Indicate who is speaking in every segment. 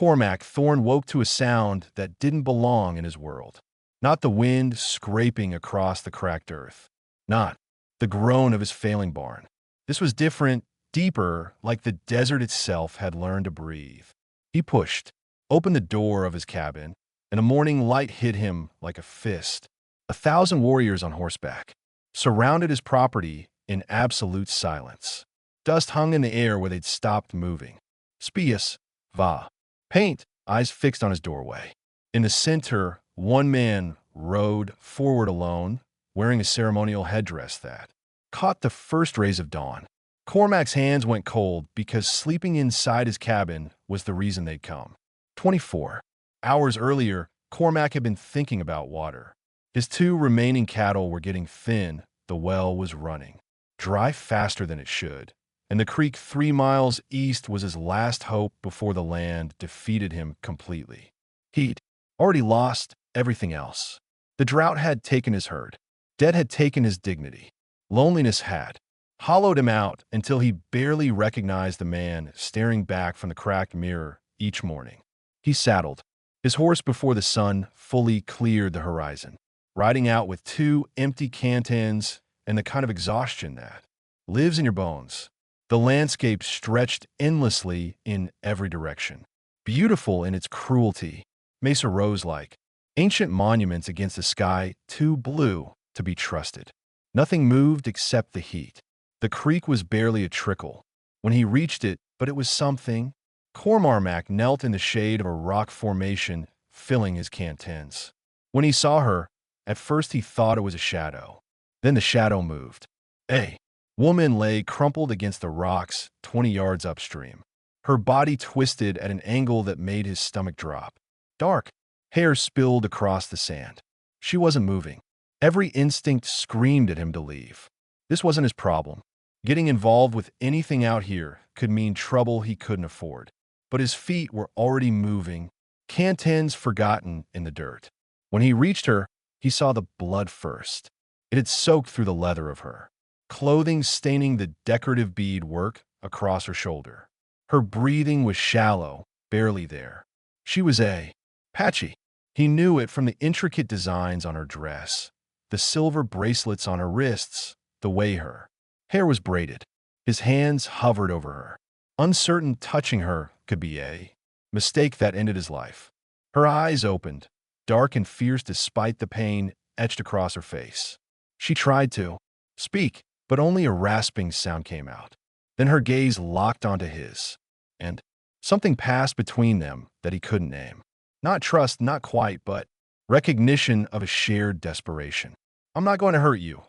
Speaker 1: Cormac Thorne woke to a sound that didn't belong in his world. Not the wind scraping across the cracked earth. Not the groan of his failing barn. This was different, deeper, like the desert itself had learned to breathe. He pushed, opened the door of his cabin, and a morning light hit him like a fist. 1,000 warriors on horseback surrounded his property in absolute silence. Dust hung in the air where they'd stopped moving. Spias, va. Paint, eyes fixed on his doorway. In the center, one man rode forward alone, wearing a ceremonial headdress that caught the first rays of dawn. Cormac's hands went cold because sleeping inside his cabin was the reason they'd come. 24 hours earlier, Cormac had been thinking about water. His 2 remaining cattle were getting thin, the well was running dry faster than it should, and the creek 3 miles east was his last hope before the land defeated him completely. He'd already lost everything else. The drought had taken his herd. Debt had taken his dignity. Loneliness had hollowed him out until he barely recognized the man staring back from the cracked mirror each morning. He saddled his horse before the sun fully cleared the horizon, riding out with 2 empty cantons and the kind of exhaustion that lives in your bones. The landscape stretched endlessly in every direction, beautiful in its cruelty. Mesa rose like ancient monuments against a sky too blue to be trusted. Nothing moved except the heat. The creek was barely a trickle when he reached it, but it was something. Cormac knelt in the shade of a rock formation, filling his cantons. When he saw her, at first he thought it was a shadow. Then the shadow moved. A woman lay crumpled against the rocks 20 yards upstream. Her body twisted at an angle that made his stomach drop. Dark hair spilled across the sand. She wasn't moving. Every instinct screamed at him to leave. This wasn't his problem. Getting involved with anything out here could mean trouble he couldn't afford. But his feet were already moving, cantons forgotten in the dirt. When he reached her, he saw the blood first. It had soaked through the leather of her clothing, staining the decorative bead work across her shoulder. Her breathing was shallow, barely there. She was Apache. He knew it from the intricate designs on her dress, the silver bracelets on her wrists, the way her hair was braided. His hands hovered over her. Uncertain touching her could be a mistake that ended his life. Her eyes opened, dark and fierce despite the pain etched across her face. She tried to speak, but only a rasping sound came out. Then her gaze locked onto his, and something passed between them that he couldn't name. Not trust, not quite, but recognition of a shared desperation. "I'm not going to hurt you,"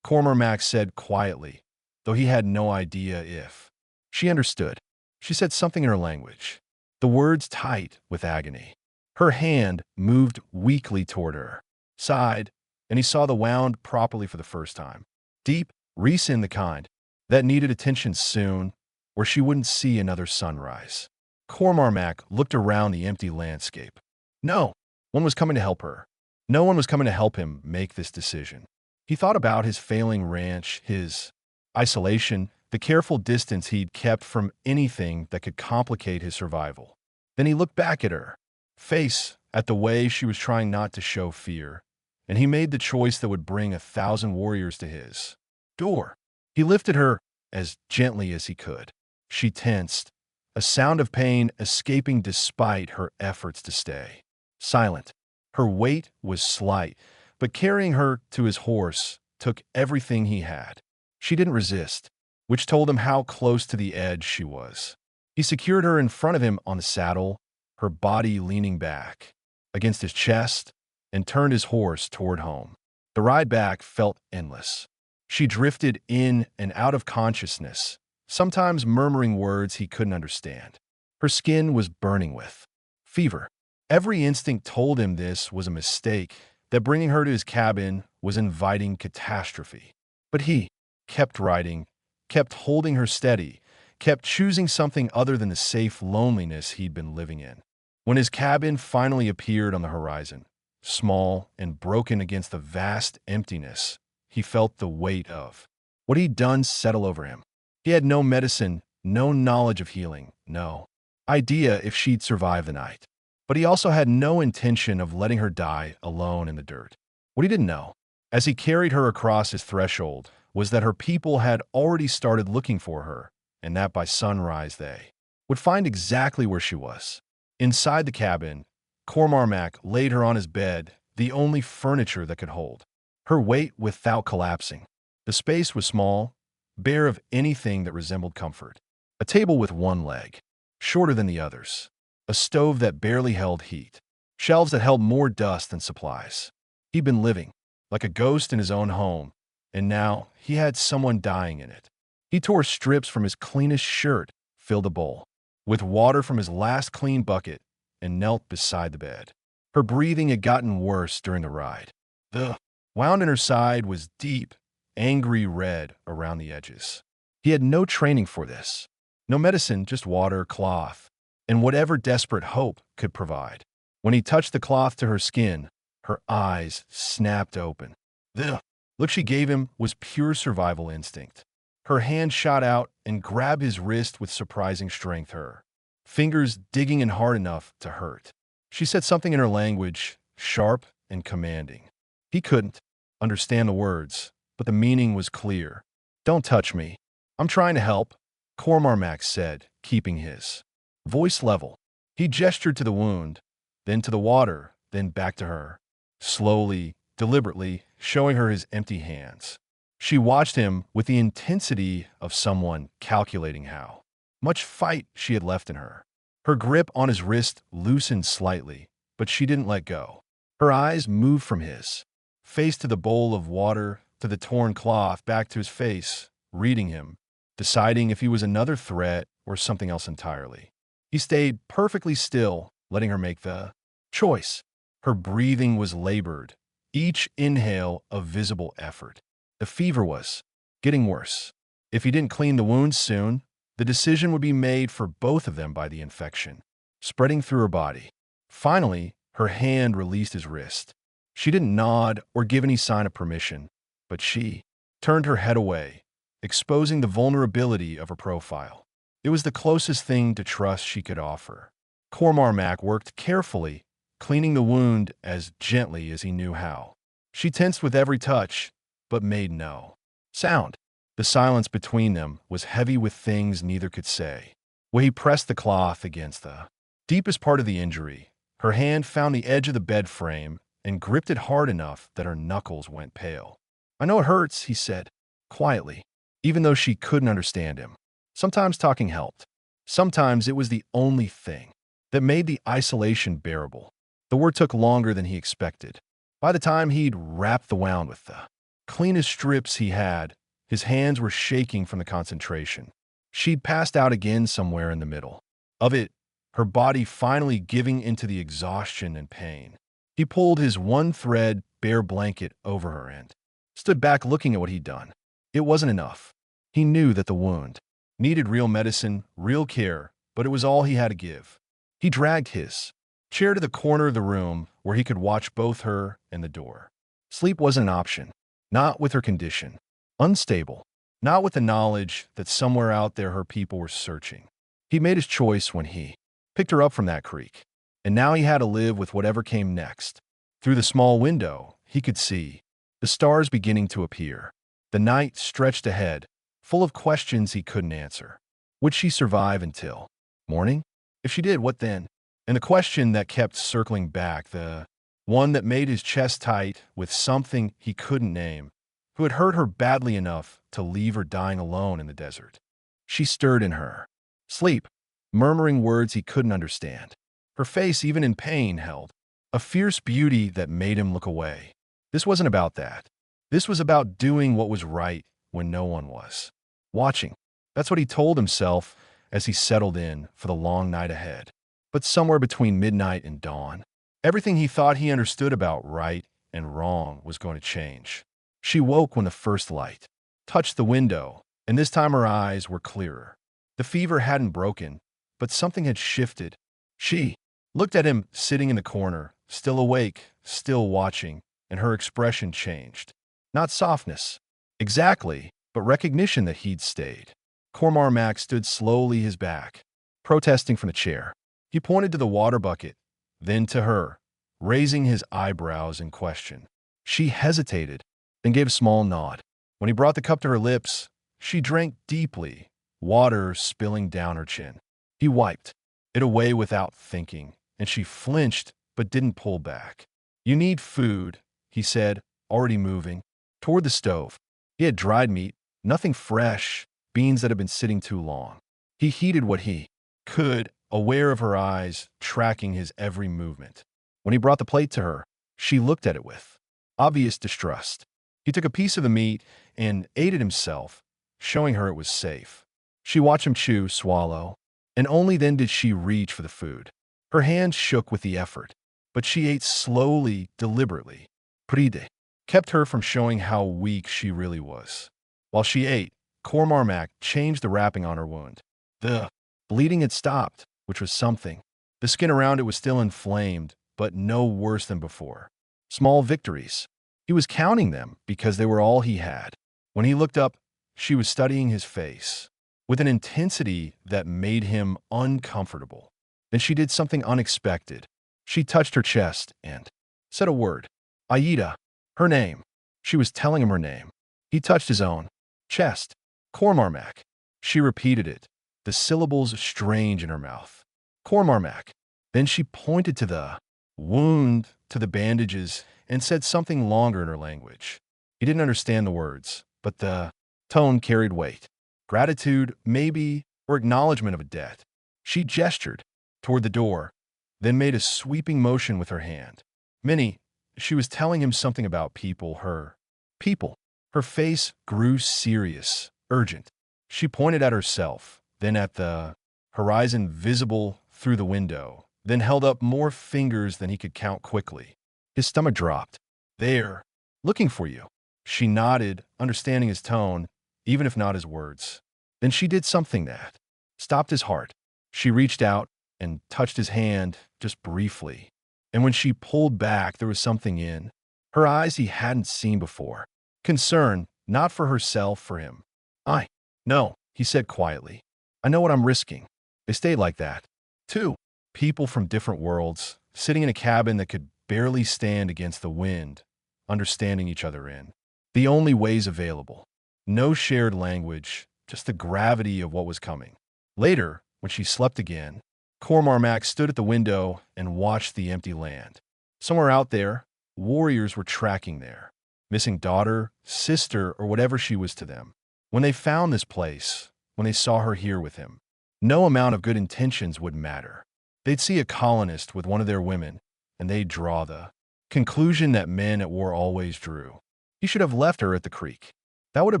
Speaker 1: Cormac said quietly, though he had no idea if she understood. She said something in her language, the words tight with agony. Her hand moved weakly toward her, sighed, and he saw the wound properly for the first time. Deep, recent, the kind that needed attention soon, or she wouldn't see another sunrise. Cormac looked around the empty landscape. No one was coming to help her. No one was coming to help him make this decision. He thought about his failing ranch, his isolation, the careful distance he'd kept from anything that could complicate his survival. Then he looked back at her face, at the way she was trying not to show fear, and he made the choice that would bring 1,000 warriors to his door. He lifted her as gently as he could. She tensed, a sound of pain escaping despite her efforts to stay silent. Her weight was slight, but carrying her to his horse took everything he had. She didn't resist, which told him how close to the edge she was. He secured her in front of him on the saddle, her body leaning back against his chest, and turned his horse toward home. The ride back felt endless. She drifted in and out of consciousness, sometimes murmuring words he couldn't understand. Her skin was burning with fever. Every instinct told him this was a mistake, that bringing her to his cabin was inviting catastrophe. But he kept riding, kept holding her steady, kept choosing something other than the safe loneliness he'd been living in. When his cabin finally appeared on the horizon, small and broken against the vast emptiness, he felt the weight of what he'd done settle over him. He had no medicine, no knowledge of healing, no idea if she'd survive the night. But he also had no intention of letting her die alone in the dirt. What he didn't know, as he carried her across his threshold, was that her people had already started looking for her, and that by sunrise they would find exactly where she was. Inside the cabin, Cormac laid her on his bed, the only furniture that could hold her weight without collapsing. The space was small, bare of anything that resembled comfort. A table with one leg, shorter than the others. A stove that barely held heat. Shelves that held more dust than supplies. He'd been living like a ghost in his own home, and now he had someone dying in it. He tore strips from his cleanest shirt, filled a bowl with water from his last clean bucket, and knelt beside the bed. Her breathing had gotten worse during the ride. The wound in her side was deep, angry red around the edges. He had no training for this. No medicine, just water, cloth, and whatever desperate hope could provide. When he touched the cloth to her skin, her eyes snapped open. The look she gave him was pure survival instinct. Her hand shot out and grabbed his wrist with surprising strength, her fingers digging in hard enough to hurt. She said something in her language, sharp and commanding. He couldn't understand the words, but the meaning was clear. "Don't touch me. I'm trying to help," Cormac said, keeping his voice level. He gestured to the wound, then to the water, then back to her, slowly, deliberately, showing her his empty hands. She watched him with the intensity of someone calculating how much fight she had left in her. Her grip on his wrist loosened slightly, but she didn't let go. Her eyes moved from his face to the bowl of water, to the torn cloth, back to his face, reading him, deciding if he was another threat or something else entirely. He stayed perfectly still, letting her make the choice. Her breathing was labored, each inhale a visible effort. The fever was getting worse. If he didn't clean the wounds soon, the decision would be made for both of them by the infection, spreading through her body. Finally, her hand released his wrist. She didn't nod or give any sign of permission, but she turned her head away, exposing the vulnerability of her profile. It was the closest thing to trust she could offer. Cormac worked carefully, cleaning the wound as gently as he knew how. She tensed with every touch, but made no sound. The silence between them was heavy with things neither could say. When he pressed the cloth against the deepest part of the injury, her hand found the edge of the bed frame and gripped it hard enough that her knuckles went pale. "I know it hurts," he said, quietly, even though she couldn't understand him. Sometimes talking helped. Sometimes it was the only thing that made the isolation bearable. The work took longer than he expected. By the time he'd wrapped the wound with the cleanest strips he had, his hands were shaking from the concentration. She'd passed out again somewhere in the middle of it, her body finally giving into the exhaustion and pain. He pulled his one-thread, bare blanket over her and stood back looking at what he'd done. It wasn't enough. He knew that the wound needed real medicine, real care, but it was all he had to give. He dragged his chair to the corner of the room where he could watch both her and the door. Sleep wasn't an option, not with her condition. Unstable, not with the knowledge that somewhere out there her people were searching. He made his choice when he picked her up from that creek, and now he had to live with whatever came next. Through the small window, he could see the stars beginning to appear. The night stretched ahead, full of questions he couldn't answer. Would she survive until morning? If she did, what then? And the question that kept circling back, the one that made his chest tight with something he couldn't name, who had hurt her badly enough to leave her dying alone in the desert. She stirred in her sleep, murmuring words he couldn't understand. Her face, even in pain, held a fierce beauty that made him look away. This wasn't about that. This was about doing what was right when no one was watching. That's what he told himself as he settled in for the long night ahead. But somewhere between midnight and dawn, everything he thought he understood about right and wrong was going to change. She woke when the first light touched the window, and this time her eyes were clearer. The fever hadn't broken, but something had shifted. She looked at him sitting in the corner, still awake, still watching, and her expression changed. Not softness, exactly, but recognition that he'd stayed. Cormac stood slowly, his back protesting from the chair. He pointed to the water bucket, then to her, raising his eyebrows in question. She hesitated, then gave a small nod. When he brought the cup to her lips, she drank deeply, water spilling down her chin. He wiped it away without thinking, and she flinched but didn't pull back. "You need food," he said, already moving toward the stove. He had dried meat, nothing fresh, beans that had been sitting too long. He heated what he could, aware of her eyes, tracking his every movement. When he brought the plate to her, she looked at it with obvious distrust. He took a piece of the meat and ate it himself, showing her it was safe. She watched him chew, swallow, and only then did she reach for the food. Her hands shook with the effort, but she ate slowly, deliberately. Pride kept her from showing how weak she really was. While she ate, Cormarmac changed the wrapping on her wound. The bleeding had stopped, which was something. The skin around it was still inflamed, but no worse than before. Small victories. He was counting them because they were all he had. When he looked up, she was studying his face with an intensity that made him uncomfortable. Then she did something unexpected. She touched her chest and said a word. Aida. Her name. She was telling him her name. He touched his own chest. Cormarmac. She repeated it, the syllables strange in her mouth. Cormarmac. Then she pointed to the wound, to the bandages, and said something longer in her language. He didn't understand the words, but the tone carried weight. Gratitude, maybe, or acknowledgement of a debt. She gestured toward the door, then made a sweeping motion with her hand. Minnie, she was telling him something about people, her people. Her face grew serious, urgent. She pointed at herself, then at the horizon visible through the window, then held up more fingers than he could count quickly. His stomach dropped. There, looking for you. She nodded, understanding his tone, even if not his words. Then she did something that stopped his heart. She reached out and touched his hand just briefly. And when she pulled back, there was something in her eyes he hadn't seen before. Concern, not for herself, for him. I know, he said quietly. I know what I'm risking. They stayed like that. Two people from different worlds, sitting in a cabin that could barely stand against the wind, understanding each other in the only ways available. No shared language, just the gravity of what was coming. Later, when she slept again, Cormarmac stood at the window and watched the empty land. Somewhere out there, warriors were tracking their missing daughter, sister, or whatever she was to them. When they found this place, when they saw her here with him, no amount of good intentions would matter. They'd see a colonist with one of their women, and they'd draw the conclusion that men at war always drew. He should have left her at the creek. That would have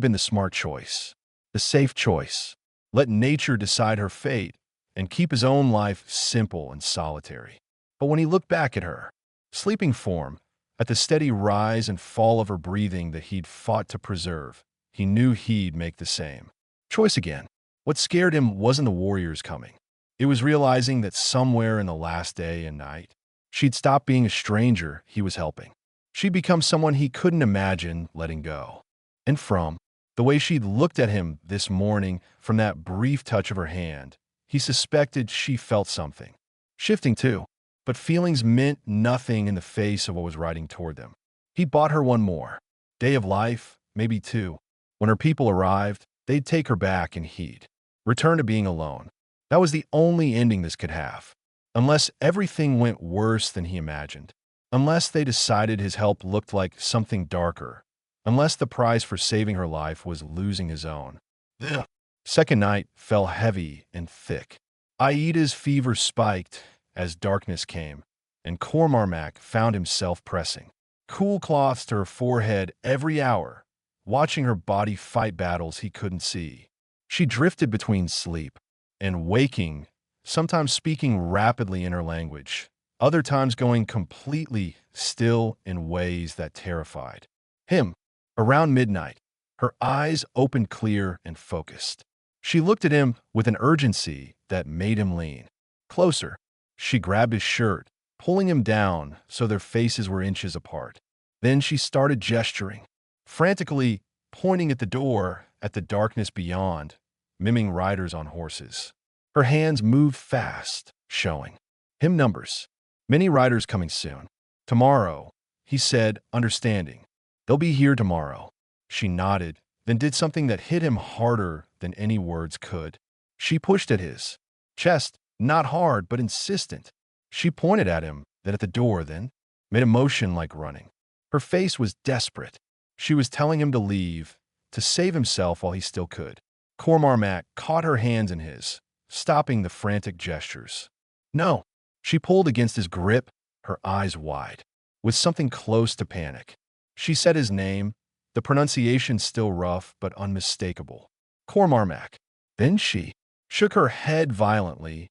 Speaker 1: been the smart choice, the safe choice. Let nature decide her fate and keep his own life simple and solitary. But when he looked back at her, sleeping form, at the steady rise and fall of her breathing that he'd fought to preserve, he knew he'd make the same choice again. What scared him wasn't the warriors coming. It was realizing that somewhere in the last day and night, she'd stopped being a stranger he was helping. She'd become someone he couldn't imagine letting go. And from the way she'd looked at him this morning, from that brief touch of her hand, he suspected she felt something. Shifting too, but feelings meant nothing in the face of what was riding toward them. He bought her one more day of life, maybe two. When her people arrived, they'd take her back and he'd return to being alone. That was the only ending this could have. Unless everything went worse than he imagined. Unless they decided his help looked like something darker. Unless the price for saving her life was losing his own. The second night fell heavy and thick. Aida's fever spiked as darkness came, and Cormarmac found himself pressing cool cloths to her forehead every hour, watching her body fight battles he couldn't see. She drifted between sleep and waking, sometimes speaking rapidly in her language, other times going completely still in ways that terrified him. Around midnight, her eyes opened clear and focused. She looked at him with an urgency that made him lean closer. She grabbed his shirt, pulling him down so their faces were inches apart. Then she started gesturing, frantically pointing at the door, at the darkness beyond, mimicking riders on horses. Her hands moved fast, showing him numbers. Many riders coming soon. Tomorrow, he said, understanding. They'll be here tomorrow. She nodded, then did something that hit him harder than any words could. She pushed at his chest, not hard, but insistent. She pointed at him, then at the door, then made a motion like running. Her face was desperate. She was telling him to leave, to save himself while he still could. Cormarmac caught her hands in his, stopping the frantic gestures. No. She pulled against his grip, her eyes wide, with something close to panic. She said his name, the pronunciation still rough but unmistakable. Cormarmac. Then she shook her head violently,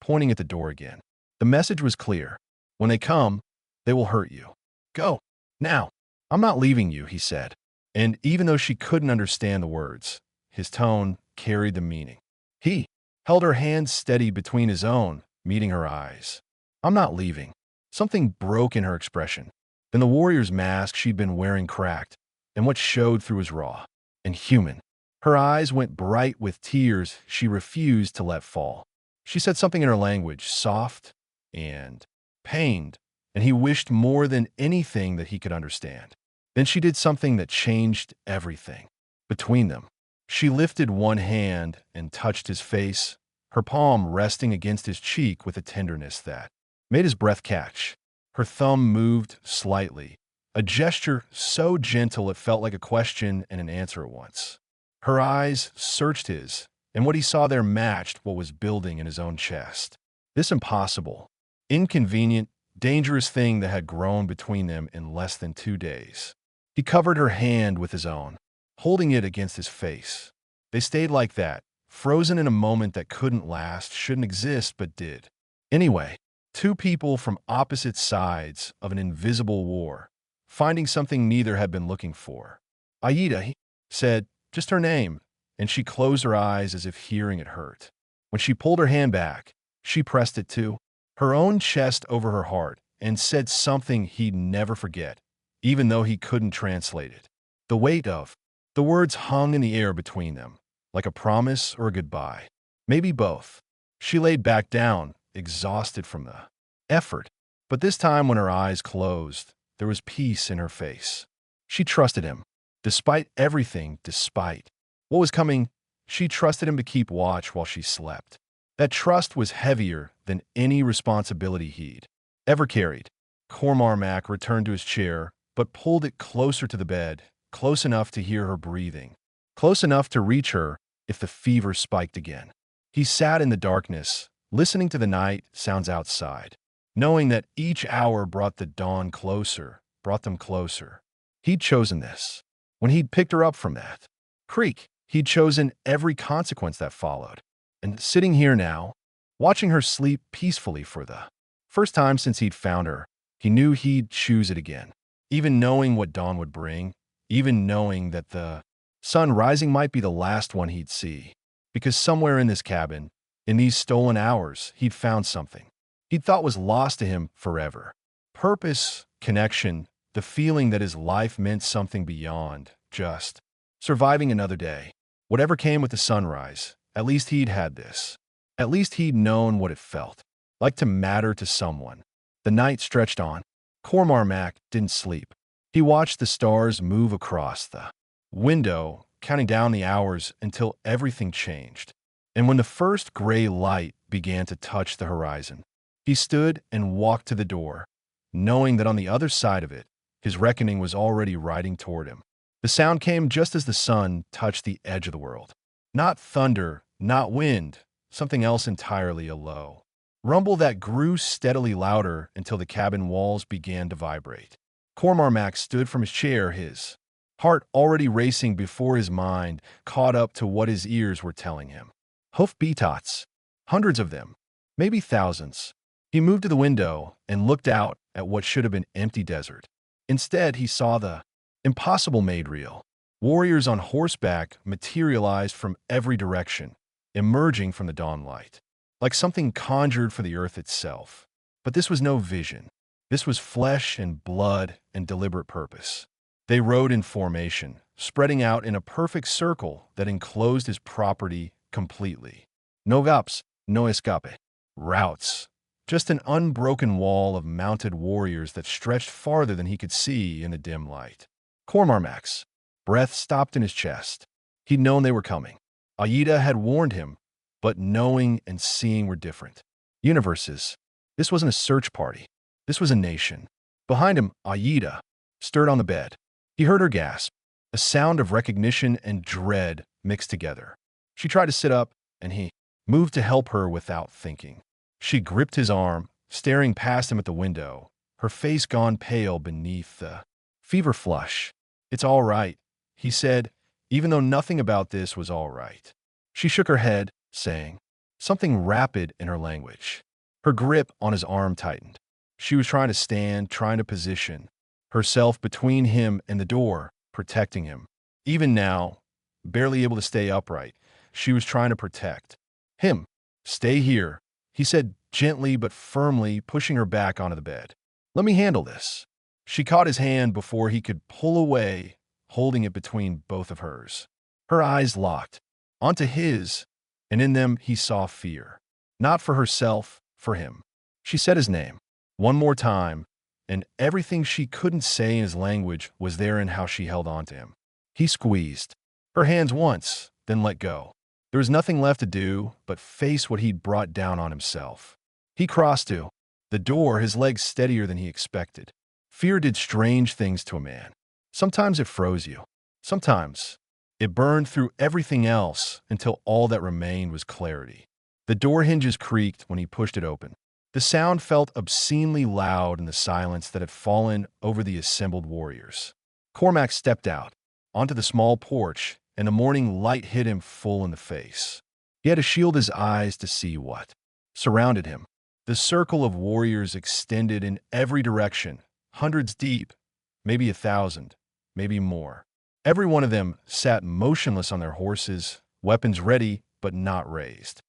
Speaker 1: pointing at the door again. The message was clear. When they come, they will hurt you. Go. Now. I'm not leaving you, he said. And even though she couldn't understand the words, his tone carried the meaning. He held her hands steady between his own, meeting her eyes. I'm not leaving. Something broke in her expression. Then the warrior's mask she'd been wearing cracked, and what showed through was raw and human. Her eyes went bright with tears she refused to let fall. She said something in her language, soft and pained, and he wished more than anything that he could understand. Then she did something that changed everything. Between them, she lifted one hand and touched his face, her palm resting against his cheek with a tenderness that made his breath catch. Her thumb moved slightly, a gesture so gentle it felt like a question and an answer at once. Her eyes searched his, and what he saw there matched what was building in his own chest. This impossible, inconvenient, dangerous thing that had grown between them in less than 2 days. He covered her hand with his own, holding it against his face. They stayed like that, frozen in a moment that couldn't last, shouldn't exist, but did. Anyway, two people from opposite sides of an invisible war, finding something neither had been looking for. Aida, he said, just her name, and she closed her eyes as if hearing it hurt. When she pulled her hand back, she pressed it to her own chest over her heart and said something he'd never forget, even though he couldn't translate it. The weight of the words hung in the air between them, like a promise or a goodbye. Maybe both. She laid back down, exhausted from the effort, but this time when her eyes closed, there was peace in her face. She trusted him. Despite everything, despite what was coming, she trusted him to keep watch while she slept. That trust was heavier than any responsibility he'd ever carried. Cormarmac returned to his chair, but pulled it closer to the bed, close enough to hear her breathing, close enough to reach her if the fever spiked again. He sat in the darkness, listening to the night sounds outside, knowing that each hour brought the dawn closer, brought them closer. He'd chosen this. When he'd picked her up from that creek, he'd chosen every consequence that followed. And sitting here now, watching her sleep peacefully for the first time since he'd found her, he knew he'd choose it again. Even knowing what dawn would bring, even knowing that the sun rising might be the last one he'd see. Because somewhere in this cabin, in these stolen hours, he'd found something he'd thought was lost to him forever. Purpose, connection, the feeling that his life meant something beyond just surviving another day. Whatever came with the sunrise, at least he'd had this. At least he'd known what it felt like to matter to someone. The night stretched on. Cormarmac didn't sleep. He watched the stars move across the window, counting down the hours until everything changed. And when the first gray light began to touch the horizon, he stood and walked to the door, knowing that on the other side of it, his reckoning was already riding toward him. The sound came just as the sun touched the edge of the world. Not thunder, not wind, something else entirely, a low rumble that grew steadily louder until the cabin walls began to vibrate. Cormarmac stood from his chair, his heart already racing before his mind caught up to what his ears were telling him. Hoof beatots, hundreds of them, maybe thousands. He moved to the window and looked out at what should have been empty desert. Instead, he saw the impossible made real. Warriors on horseback materialized from every direction, emerging from the dawn light, like something conjured for the earth itself. But this was no vision. This was flesh and blood and deliberate purpose. They rode in formation, spreading out in a perfect circle that enclosed his property completely. No gaps, no escape. Routes. Just an unbroken wall of mounted warriors that stretched farther than he could see in the dim light. Cormarmac's breath stopped in his chest. He'd known they were coming. Aida had warned him, but knowing and seeing were different. Universes. This wasn't a search party. This was a nation. Behind him, Aida stirred on the bed. He heard her gasp, a sound of recognition and dread mixed together. She tried to sit up, and he moved to help her without thinking. She gripped his arm, staring past him at the window, her face gone pale beneath the fever flush. "It's all right," he said, even though nothing about this was all right. She shook her head, saying something rapid in her language. Her grip on his arm tightened. She was trying to stand, trying to position herself between him and the door, protecting him. Even now, barely able to stay upright, she was trying to protect him. "Stay here," he said gently but firmly, pushing her back onto the bed. "Let me handle this." She caught his hand before he could pull away, holding it between both of hers. Her eyes locked onto his, and in them he saw fear. Not for herself, for him. She said his name one more time, and everything she couldn't say in his language was there in how she held on to him. He squeezed her hands once, then let go. There was nothing left to do but face what he'd brought down on himself. He crossed to the door, his legs steadier than he expected. Fear did strange things to a man. Sometimes it froze you. Sometimes it burned through everything else until all that remained was clarity. The door hinges creaked when he pushed it open. The sound felt obscenely loud in the silence that had fallen over the assembled warriors. Cormac stepped out onto the small porch, and the morning light hit him full in the face. He had to shield his eyes to see what surrounded him. The circle of warriors extended in every direction, hundreds deep, maybe 1,000, maybe more. Every one of them sat motionless on their horses, weapons ready but not raised.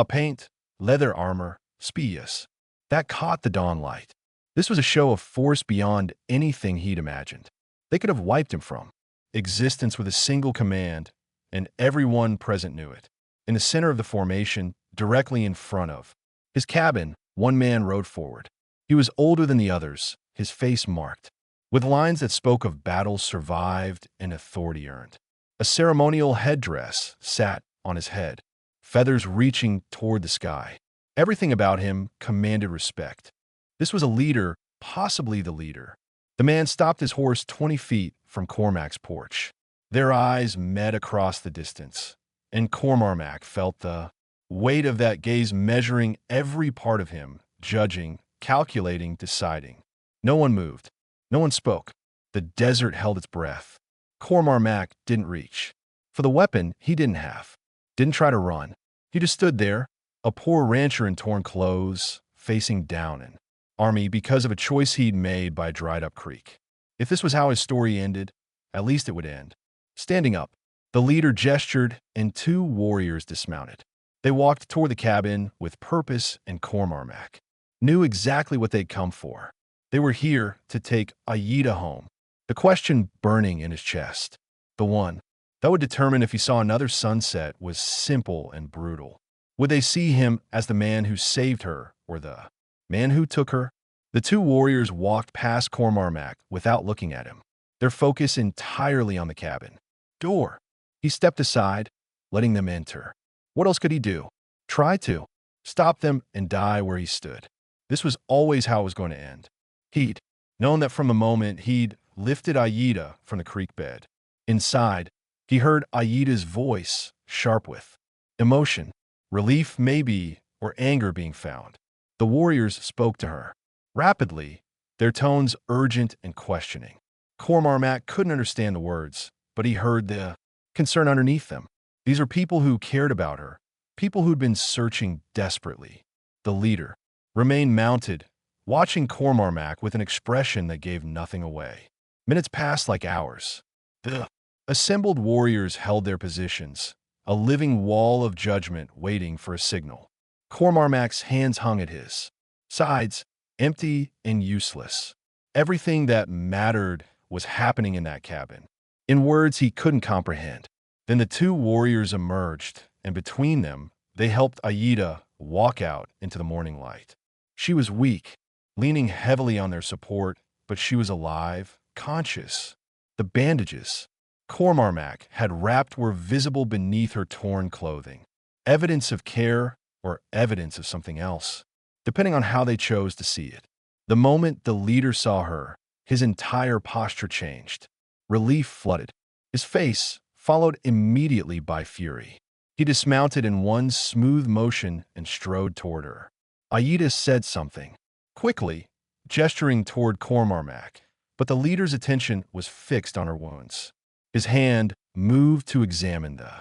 Speaker 1: Paint, leather armor, spears. That caught the dawn light. This was a show of force beyond anything he'd imagined. They could have wiped him from existence with a single command, and everyone present knew it. In the center of the formation, directly in front of his cabin, one man rode forward. He was older than the others, his face marked, with lines that spoke of battles survived and authority earned. A ceremonial headdress sat on his head, feathers reaching toward the sky. Everything about him commanded respect. This was a leader, possibly the leader. The man stopped his horse 20 feet from Cormac's porch. Their eyes met across the distance, and Cormac felt the weight of that gaze measuring every part of him, judging, calculating, deciding. No one moved. No one spoke. The desert held its breath. Cormac didn't reach for the weapon he didn't have. Didn't try to run. He just stood there, a poor rancher in torn clothes, facing down an army because of a choice he'd made by a dried-up creek. If this was how his story ended, at least it would end. Standing up, the leader gestured, and 2 warriors dismounted. They walked toward the cabin with purpose, and Cormac knew exactly what they'd come for. They were here to take Aida home. The question burning in his chest, the one that would determine if he saw another sunset, was simple and brutal. Would they see him as the man who saved her, or the man who took her? The 2 warriors walked past Cormac without looking at him, their focus entirely on the cabin door. He stepped aside, letting them enter. What else could he do? Try to stop them and die where he stood. This was always how it was going to end. He'd known that from the moment he'd lifted Aida from the creek bed. Inside, he heard Aida's voice, sharp with emotion, relief maybe, or anger being found. The warriors spoke to her, rapidly, their tones urgent and questioning. Cormac couldn't understand the words, but he heard the concern underneath them. These were people who cared about her, people who'd been searching desperately. The leader remained mounted, watching Cormac with an expression that gave nothing away. Minutes passed like hours. The assembled warriors held their positions, a living wall of judgment waiting for a signal. Cormac's hands hung at his sides, empty and useless. Everything that mattered was happening in that cabin, in words he couldn't comprehend. Then the 2 warriors emerged, and between them, they helped Aida walk out into the morning light. She was weak, leaning heavily on their support, but she was alive, conscious. The bandages Cormarmac had wrapped were visible beneath her torn clothing. Evidence of care or evidence of something else, depending on how they chose to see it. The moment the leader saw her, his entire posture changed. Relief flooded his face, followed immediately by fury. He dismounted in one smooth motion and strode toward her. Aida said something, quickly, gesturing toward Cormarmac, but the leader's attention was fixed on her wounds. His hand moved to examine the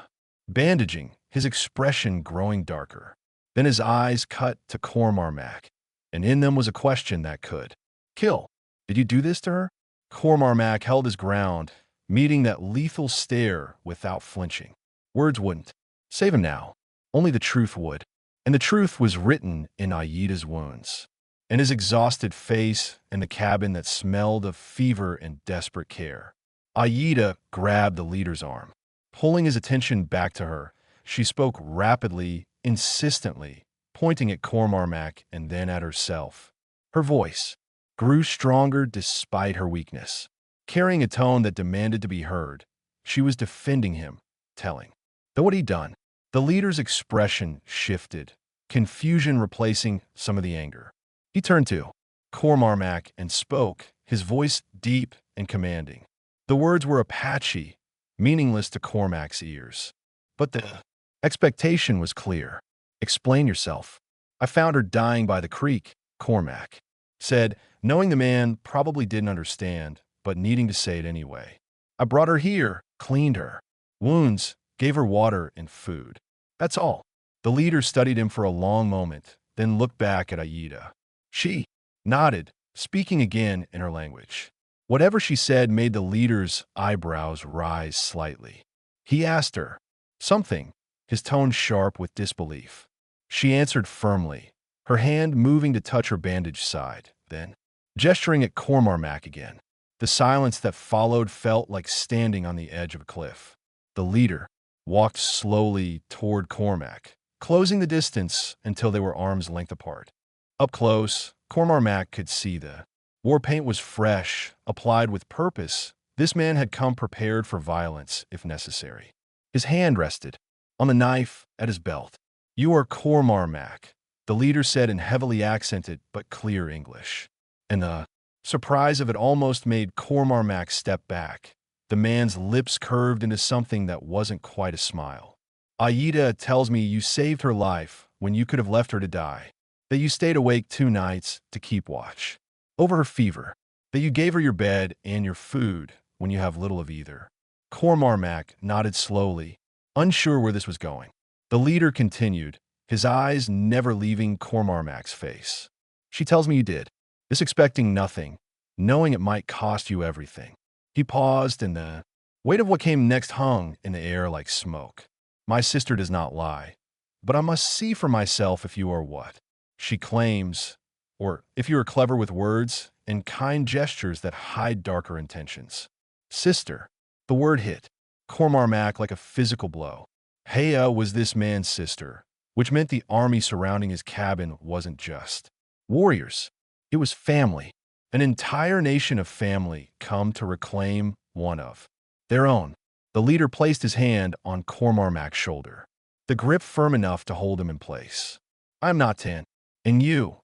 Speaker 1: bandaging, his expression growing darker. Then his eyes cut to Cormarmac, and in them was a question that could kill. Did you do this to her? Cormarmac held his ground, meeting that lethal stare without flinching. Words wouldn't save him now. Only the truth would. And the truth was written in Aida's wounds, in his exhausted face, in the cabin that smelled of fever and desperate care. Aida grabbed the leader's arm. Pulling his attention back to her, she spoke rapidly, insistently, pointing at Cormarmac and then at herself. Her voice grew stronger despite her weakness. Carrying a tone that demanded to be heard, she was defending him, telling that what he'd done. The leader's expression shifted, confusion replacing some of the anger. He turned to Cormarmac and spoke, his voice deep and commanding. The words were Apache, meaningless to Cormac's ears. But the expectation was clear. Explain yourself. I found her dying by the creek, Cormac said, knowing the man probably didn't understand, but needing to say it anyway. I brought her here, cleaned her. Wounds, gave her water and food. That's all. The leader studied him for a long moment, then looked back at Aida. She nodded, speaking again in her language. Whatever she said made the leader's eyebrows rise slightly. He asked her something, his tone sharp with disbelief. She answered firmly, her hand moving to touch her bandaged side, then gesturing at Cormarmac again. The silence that followed felt like standing on the edge of a cliff. The leader walked slowly toward Cormac, closing the distance until they were arm's length apart. Up close, Cormarmac could see the war paint was fresh, applied with purpose. This man had come prepared for violence, if necessary. His hand rested on the knife at his belt. You are Cormarmac, the leader said in heavily accented but clear English. And the surprise of it almost made Cormarmac step back. The man's lips curved into something that wasn't quite a smile. Aida tells me you saved her life when you could have left her to die, that you stayed awake 2 nights to keep watch over her fever, that you gave her your bed and your food when you have little of either. Cormarmac nodded slowly, unsure where this was going. The leader continued, his eyes never leaving Cormarmac's face. She tells me you did, this expecting nothing, knowing it might cost you everything. He paused, and the weight of what came next hung in the air like smoke. My sister does not lie, but I must see for myself if you are what she claims, or if you are clever with words and kind gestures that hide darker intentions. Sister, the word hit Cormarmac like a physical blow. Hea was this man's sister, which meant the army surrounding his cabin wasn't just warriors. It was family. An entire nation of family come to reclaim one of their own. The leader placed his hand on Cormarmac's shoulder, the grip firm enough to hold him in place. I'm not 10, and you,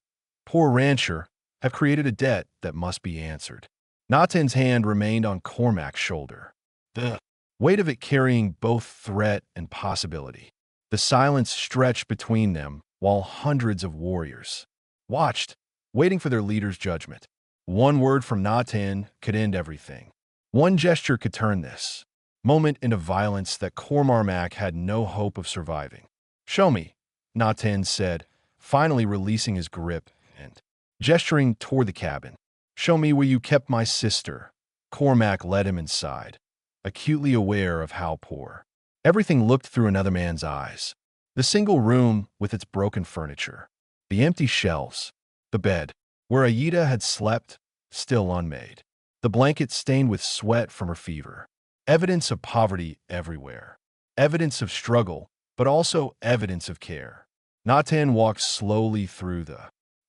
Speaker 1: poor rancher, have created a debt that must be answered. Natan's hand remained on Cormac's shoulder, the weight of it carrying both threat and possibility. The silence stretched between them while hundreds of warriors watched, waiting for their leader's judgment. One word from Natan could end everything. One gesture could turn this moment into violence that Cormarmac had no hope of surviving. Show me, Natan said, finally releasing his grip and gesturing toward the cabin. Show me where you kept my sister. Cormac led him inside, acutely aware of how poor everything looked through another man's eyes. The single room with its broken furniture, the empty shelves, the bed where Aida had slept, still unmade, the blanket stained with sweat from her fever. Evidence of poverty everywhere. Evidence of struggle, but also evidence of care. Natan walked slowly through the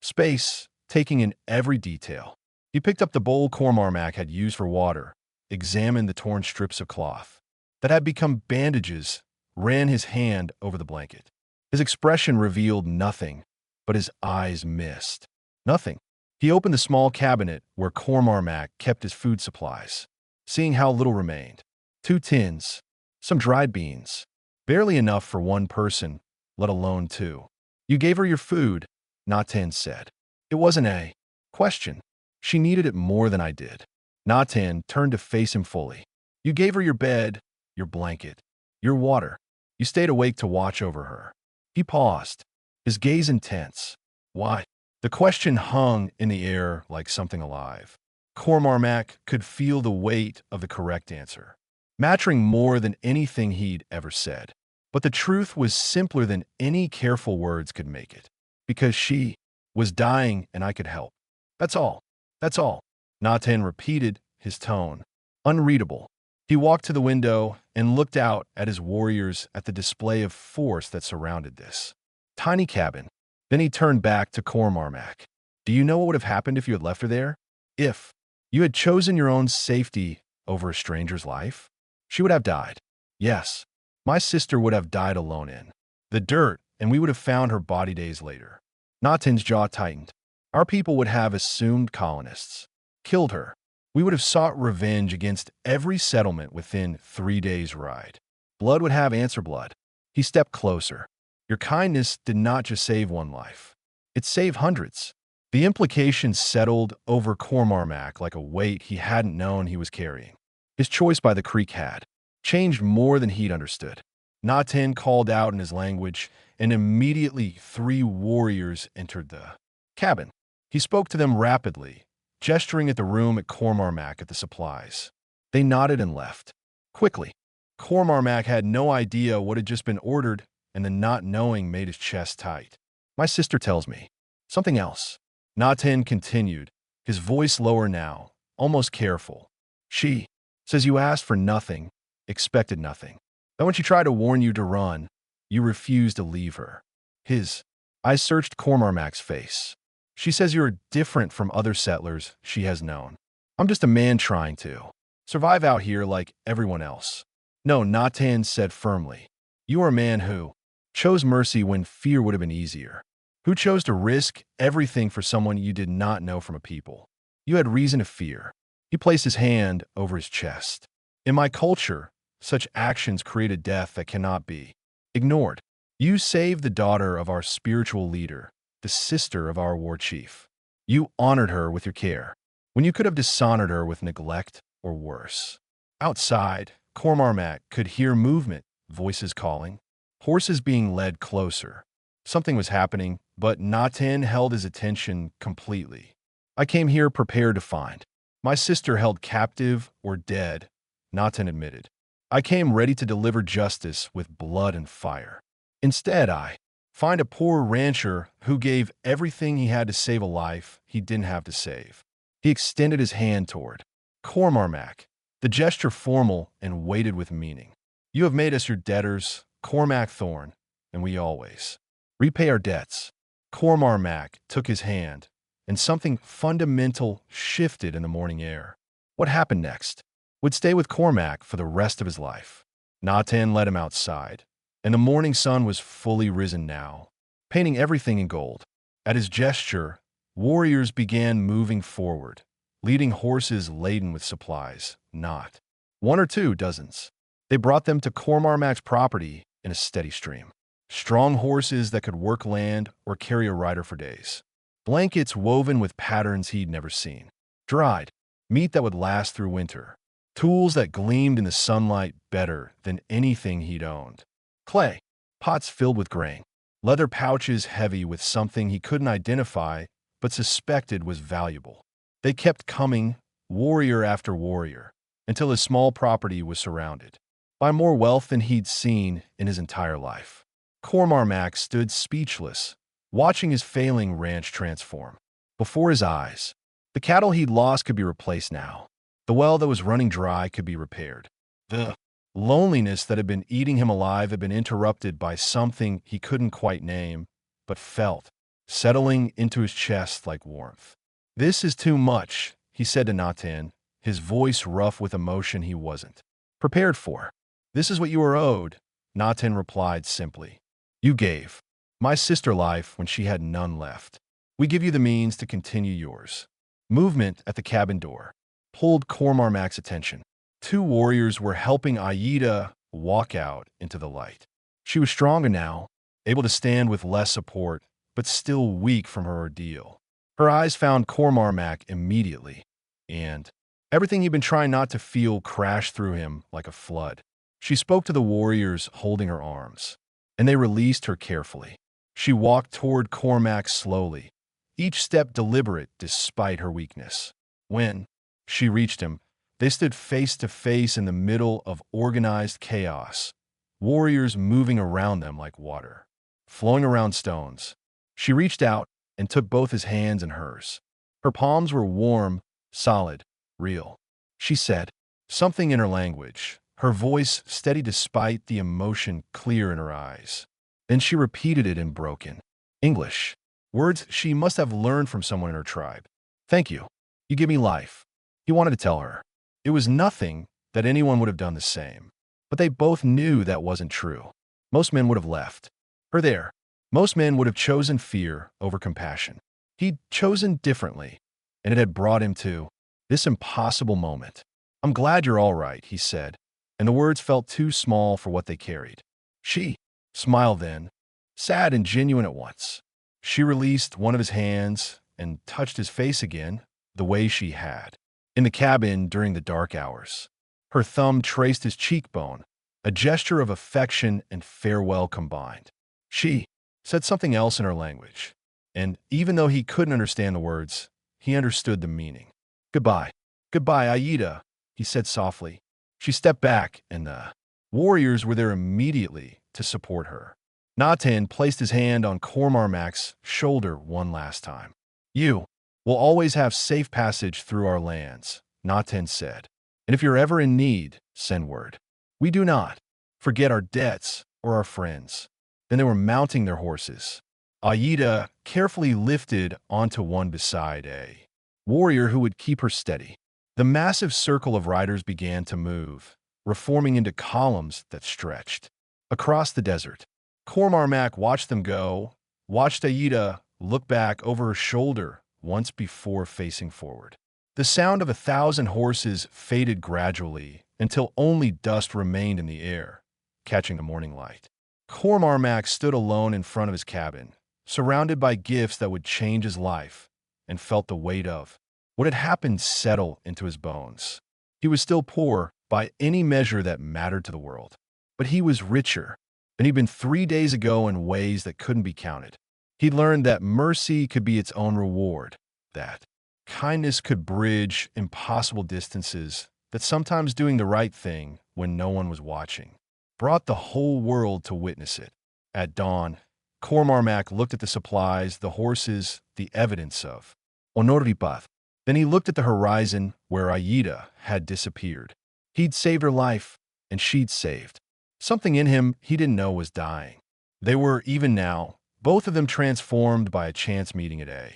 Speaker 1: space, taking in every detail. He picked up the bowl Cormarmac had used for water, examined the torn strips of cloth that had become bandages, ran his hand over the blanket. His expression revealed nothing, but his eyes missed. Nothing. He opened the small cabinet where Cormarmac kept his food supplies, seeing how little remained. 2 tins, some dried beans, barely enough for one person, let alone two. You gave her your food, Natan said. It wasn't a question. She needed it more than I did. Natan turned to face him fully. You gave her your bed, your blanket, your water. You stayed awake to watch over her. He paused, his gaze intense. Why? The question hung in the air like something alive. Cormarmac could feel the weight of the correct answer, mattering more than anything he'd ever said. But the truth was simpler than any careful words could make it. Because she was dying and I could help. That's all. That's all. Natan repeated, his tone unreadable. He walked to the window and looked out at his warriors at the display of force that surrounded this tiny cabin. Then he turned back to Cormarmac. Do you know what would have happened if you had left her there? If you had chosen your own safety over a stranger's life? She would have died. Yes, my sister would have died alone in the dirt, and we would have found her body days later. Natan's jaw tightened. Our people would have assumed colonists, killed her. We would have sought revenge against every settlement within 3 days' ride. Blood would have answer blood. He stepped closer. Your kindness did not just save one life. It saved hundreds. The implications settled over Cormarmac like a weight he hadn't known he was carrying. His choice by the creek had changed more than he'd understood. Natan called out in his language, and immediately 3 warriors entered the cabin. He spoke to them rapidly, gesturing at the room at Cormarmac at the supplies. They nodded and left. Quickly. Cormarmac had no idea what had just been ordered, and the not knowing made his chest tight. My sister tells me. Something else. Natan continued, his voice lower now, almost careful. She says you asked for nothing, expected nothing. Then when she tried to warn you to run, you refused to leave her. His eyes searched Cormarmac's face. She says you're different from other settlers she has known. I'm just a man trying to survive out here like everyone else. No, Natan said firmly. You are a man who chose mercy when fear would have been easier. Who chose to risk everything for someone you did not know from a people. You had reason to fear. He placed his hand over his chest. In my culture, such actions create a death that cannot be ignored. You saved the daughter of our spiritual leader, the sister of our warchief. You honored her with your care, when you could have dishonored her with neglect or worse. Outside, Cormarmac could hear movement, voices calling, horses being led closer. Something was happening, but Natan held his attention completely. I came here prepared to find my sister held captive or dead, Natan admitted. I came ready to deliver justice with blood and fire. Instead, I find a poor rancher who gave everything he had to save a life he didn't have to save. He extended his hand toward Cormarmac, the gesture formal and weighted with meaning. You have made us your debtors, Cormac Thorne, and we always repay our debts. Cormarmac took his hand, and something fundamental shifted in the morning air. What happened next would stay with Cormac for the rest of his life. Natan led him outside, and the morning sun was fully risen now, painting everything in gold. At his gesture, warriors began moving forward, leading horses laden with supplies, not 1 or 2 dozens. They brought them to Cormarmac's property in a steady stream. Strong horses that could work land or carry a rider for days. Blankets woven with patterns he'd never seen. Dried meat that would last through winter. Tools that gleamed in the sunlight better than anything he'd owned. Clay pots filled with grain. Leather pouches heavy with something he couldn't identify but suspected was valuable. They kept coming, warrior after warrior, until his small property was surrounded by more wealth than he'd seen in his entire life. Cormarmac stood speechless, watching his failing ranch transform. Before his eyes, the cattle he'd lost could be replaced now. The well that was running dry could be repaired. The loneliness that had been eating him alive had been interrupted by something he couldn't quite name, but felt, settling into his chest like warmth. "This is too much," he said to Natan, his voice rough with emotion he wasn't prepared for. "This is what you are owed," Natan replied simply. "You gave my sister life when she had none left. We give you the means to continue yours." Movement at the cabin door pulled Cormarmac's attention. Two warriors were helping Aida walk out into the light. She was stronger now, able to stand with less support, but still weak from her ordeal. Her eyes found Cormarmac immediately, and everything he'd been trying not to feel crashed through him like a flood. She spoke to the warriors holding her arms, and they released her carefully. She walked toward Cormac slowly, each step deliberate despite her weakness. When she reached him, they stood face to face in the middle of organized chaos, warriors moving around them like water, flowing around stones. She reached out and took both his hands in hers. Her palms were warm, solid, real. She said something in her language, her voice steady despite the emotion clear in her eyes. Then she repeated it in broken English, words she must have learned from someone in her tribe. "Thank you. You give me life." He wanted to tell her. It was nothing that anyone would have done the same. But they both knew that wasn't true. Most men would have left her there. Most men would have chosen fear over compassion. He'd chosen differently, and it had brought him to this impossible moment. "I'm glad you're all right," he said, and the words felt too small for what they carried. She smiled then, sad and genuine at once. She released one of his hands and touched his face again, the way she had in the cabin during the dark hours. Her thumb traced his cheekbone, a gesture of affection and farewell combined. She said something else in her language, and even though he couldn't understand the words, he understood the meaning. "Goodbye. Goodbye, Aida," he said softly. She stepped back, and the warriors were there immediately to support her. Natan placed his hand on Cormarmac's shoulder one last time. "You will always have safe passage through our lands," Natan said. "And if you're ever in need, send word. We do not forget our debts or our friends." Then they were mounting their horses. Aida carefully lifted onto one beside a warrior who would keep her steady. The massive circle of riders began to move, reforming into columns that stretched across the desert. Cormarmac watched them go, watched Aida look back over her shoulder once before facing forward. The sound of 1,000 horses faded gradually until only dust remained in the air, catching the morning light. Cormarmac stood alone in front of his cabin, surrounded by gifts that would change his life, and felt the weight of what had happened settle into his bones. He was still poor by any measure that mattered to the world, but he was richer than he'd been 3 days ago in ways that couldn't be counted. He learned that mercy could be its own reward, that kindness could bridge impossible distances, that sometimes doing the right thing when no one was watching brought the whole world to witness it. At dawn, Cormarmac looked at the supplies, the horses, the evidence of Honoripath. Then he looked at the horizon where Aida had disappeared. He'd saved her life, and she'd saved something in him he didn't know was dying. They were, even now, both of them transformed by a chance meeting at a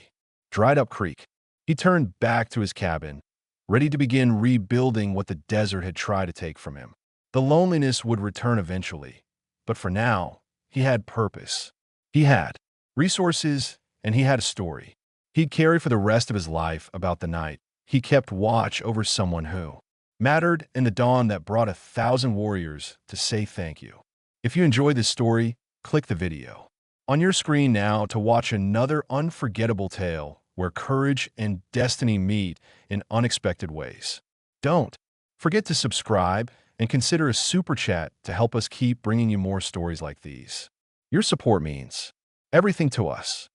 Speaker 1: dried-up creek. He turned back to his cabin, ready to begin rebuilding what the desert had tried to take from him. The loneliness would return eventually, but for now, he had purpose. He had resources, and he had a story he'd carry for the rest of his life about the night he kept watch over someone who mattered in the dawn that brought 1,000 warriors to say thank you. If you enjoyed this story, click the video on your screen now to watch another unforgettable tale where courage and destiny meet in unexpected ways. Don't forget to subscribe and consider a super chat to help us keep bringing you more stories like these. Your support means everything to us.